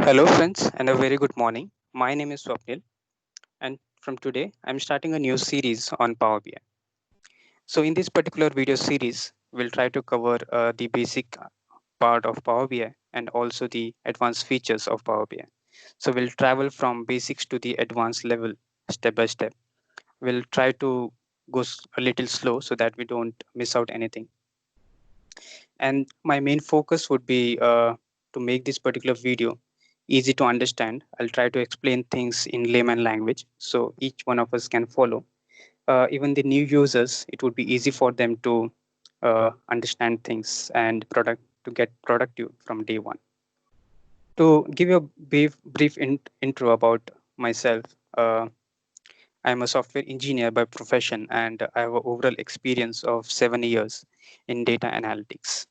Hello, friends, and a very good morning. My name is Swapnil, and from today, I'm starting a new series on Power BI. So, in this particular video series, we'll try to cover the basic part of Power BI and also the advanced features of Power BI. So, we'll travel from basics to the advanced level step by step. We'll try to go a little slow so that we don't miss out anything. And my main focus would be to make this particular video easy to understand. I'll try to explain things in layman language so each one of us can follow. Even the new users, it would be easy for them to understand things and product to get productive from day one. To give you a brief intro about myself, I'm a software engineer by profession and I have an overall experience of 7 years in data analytics,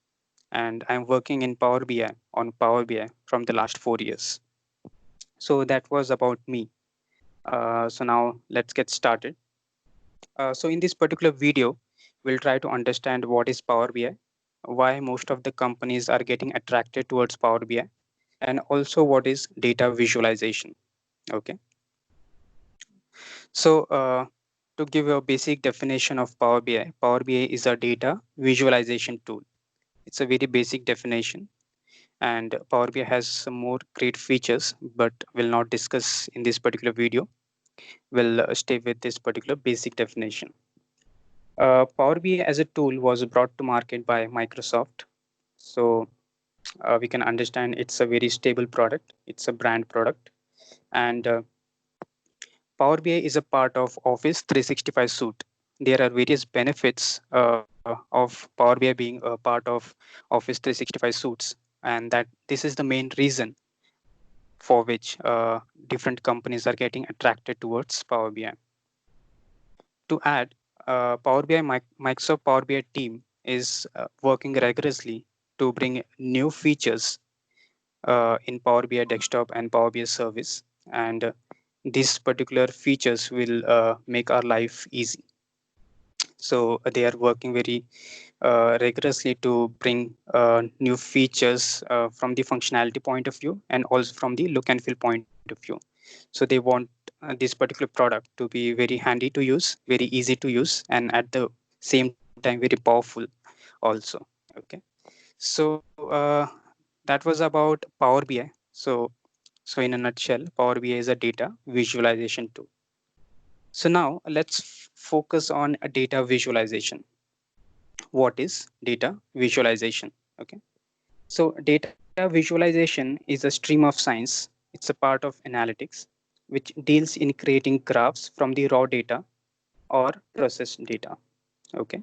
and I'm working in Power BI on Power BI from the last 4 years. So that was about me. So now let's get started. So in this particular video, we'll try to understand what is Power BI, why most of the companies are getting attracted towards Power BI, and also what is data visualization. Okay. So to give you a basic definition of Power BI is a data visualization tool. It's a very basic definition, and Power BI has some more great features, but we'll not discuss in this particular video. We'll stay with this particular basic definition. Power BI as a tool was brought to market by Microsoft. So we can understand it's a very stable product. It's a brand product. And Power BI is a part of Office 365 suite. There are various benefits of Power BI being a part of Office 365 suites, and that this is the main reason for which different companies are getting attracted towards Power BI. To add, Microsoft Power BI team is working rigorously to bring new features in Power BI desktop and Power BI service, and these particular features will make our life easy. So they are working very rigorously to bring new features from the functionality point of view and also from the look and feel point of view. So they want this particular product to be very handy to use, very easy to use, and at the same time very powerful also. Okay. So that was about Power BI. So in a nutshell, Power BI is a data visualization tool. So now let's focus on a data visualization. What is data visualization? Okay. So data visualization is a stream of science. It's a part of analytics which deals in creating graphs from the raw data or processed data. Okay.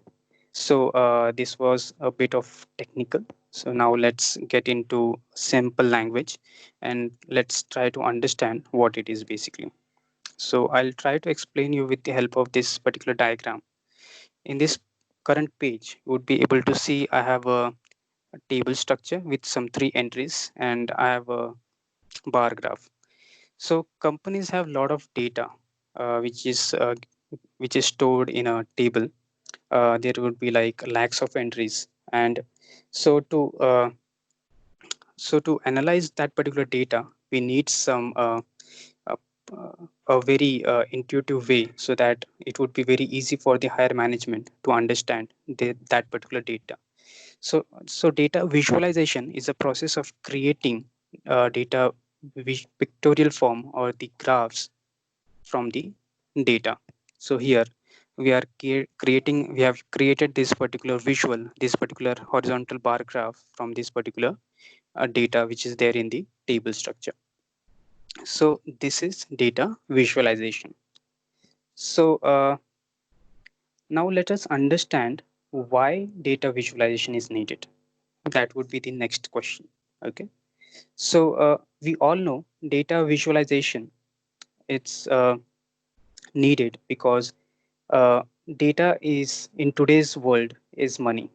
So this was a bit of technical. So now let's get into simple language and let's try to understand what it is basically. So I'll try to explain you with the help of this particular diagram. In this current page, you would be able to see I have a table structure with some three entries and I have a bar graph. So companies have a lot of data which is stored in a table. There would be like lakhs of entries, and so to analyze that particular data, we need some a, a very intuitive way so that it would be very easy for the higher management to understand that particular data. So data visualization is a process of creating data pictorial form or the graphs from the data. So here we have created this particular visual, this particular horizontal bar graph from this particular data which is there in the table structure. So this is data visualization. So now let us understand why data visualization is needed. That would be the next question. Okay. So we all know data visualization. It's needed because uh, data is in today's world is money.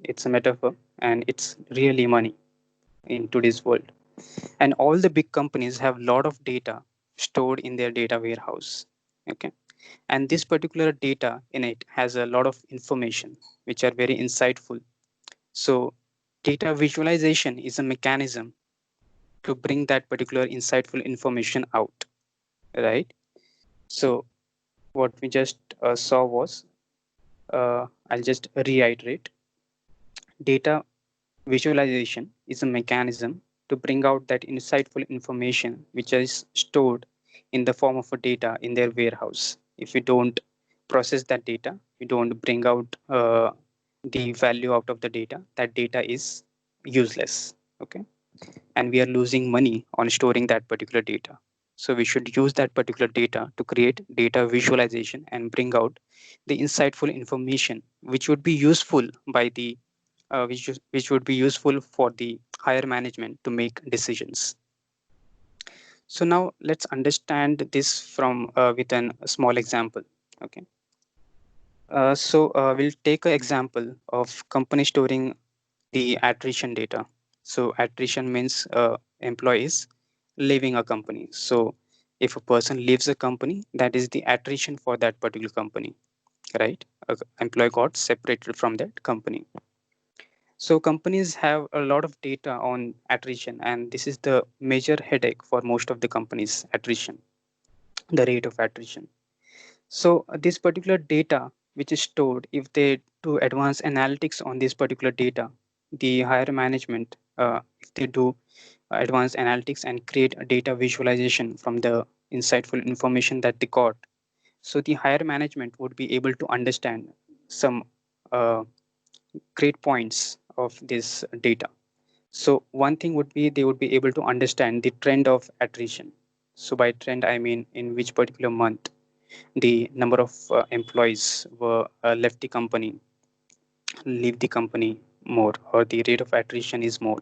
It's a metaphor, and it's really money in today's world. And all the big companies have a lot of data stored in their data warehouse. Okay, and this particular data in it has a lot of information which are very insightful. So data visualization is a mechanism to bring that particular insightful information out, right? So what we just saw was, I'll just reiterate. Data visualization is a mechanism to bring out that insightful information which is stored in the form of a data in their warehouse. If we don't process that data, we don't bring out the value out of the data, that data is useless. Okay. And we are losing money on storing that particular data. So we should use that particular data to create data visualization and bring out the insightful information which would be useful by the which would be useful for the higher management to make decisions. So now let's understand this from with a small example. Okay. We'll take an example of company storing the attrition data. So attrition means employees leaving a company. So if a person leaves a company, that is the attrition for that particular company, right? A employee got separated from that company. So companies have a lot of data on attrition, and this is the major headache for most of the companies: attrition, the rate of attrition. So this particular data, which is stored, if they do advanced analytics on this particular data, the higher management, if they do advanced analytics and create a data visualization from the insightful information that they got, so the higher management would be able to understand some uh, great points of this data. So one thing would be they would be able to understand the trend of attrition. So by trend, I mean in which particular month the number of employees were left the company, leave the company more, or the rate of attrition is more.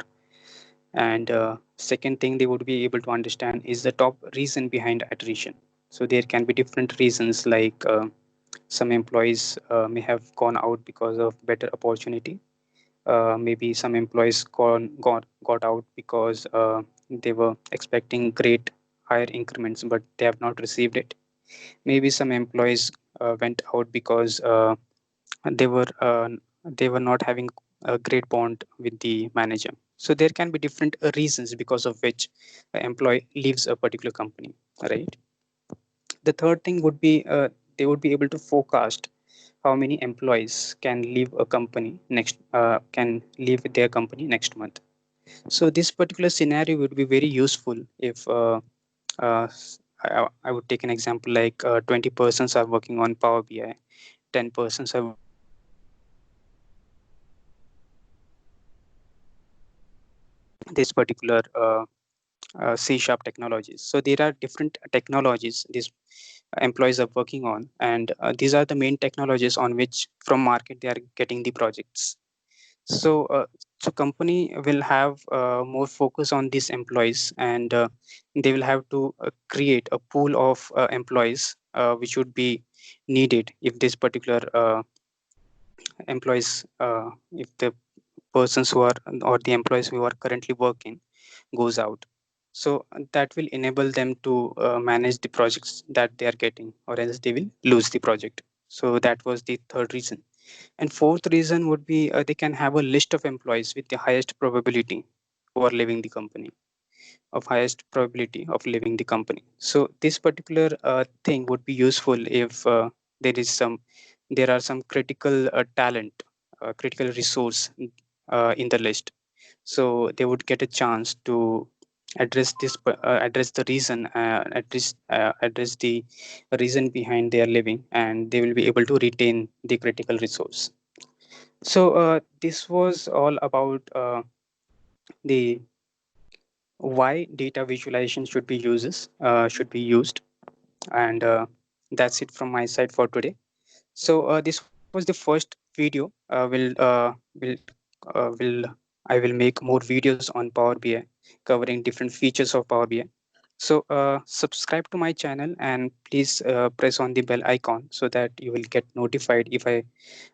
And second thing they would be able to understand is the top reason behind attrition. So there can be different reasons, like some employees may have gone out because of better opportunity. Maybe some employees got out because they were expecting great higher increments, but they have not received it. Maybe some employees went out because they were uh, they were not having a great bond with the manager. So there can be different reasons because of which an employee leaves a particular company, right? The third thing would be they would be able to forecast how many employees can leave a company next can leave their company next month. So this particular scenario would be very useful if I would take an example like 20 persons are working on Power BI, 10 persons are this particular C sharp technologies. So there are different technologies these employees are working on, and these are the main technologies on which from market they are getting the projects. So, so company will have more focus on these employees, and they will have to create a pool of employees which would be needed if this particular employees, if the persons who are or the employees who are currently working goes out. So that will enable them to manage the projects that they are getting, or else they will lose the project. So that was the third reason. And fourth reason would be they can have a list of employees with the highest probability who are leaving the company, of highest probability of leaving the company. So this particular thing would be useful if there is some, there are some critical talent, critical resource in the list. So they would get a chance to address address the reason, address the reason behind their living, and they will be able to retain the critical resource. So this was all about the why data visualization should be used, and that's it from my side for today. So this was the first video. Will I will make more videos on Power BI covering different features of Power BI. So subscribe to my channel and please press on the bell icon so that you will get notified if I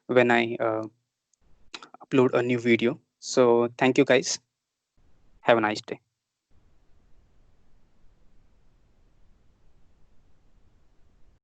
when I upload a new video. So thank you guys. Have a nice day.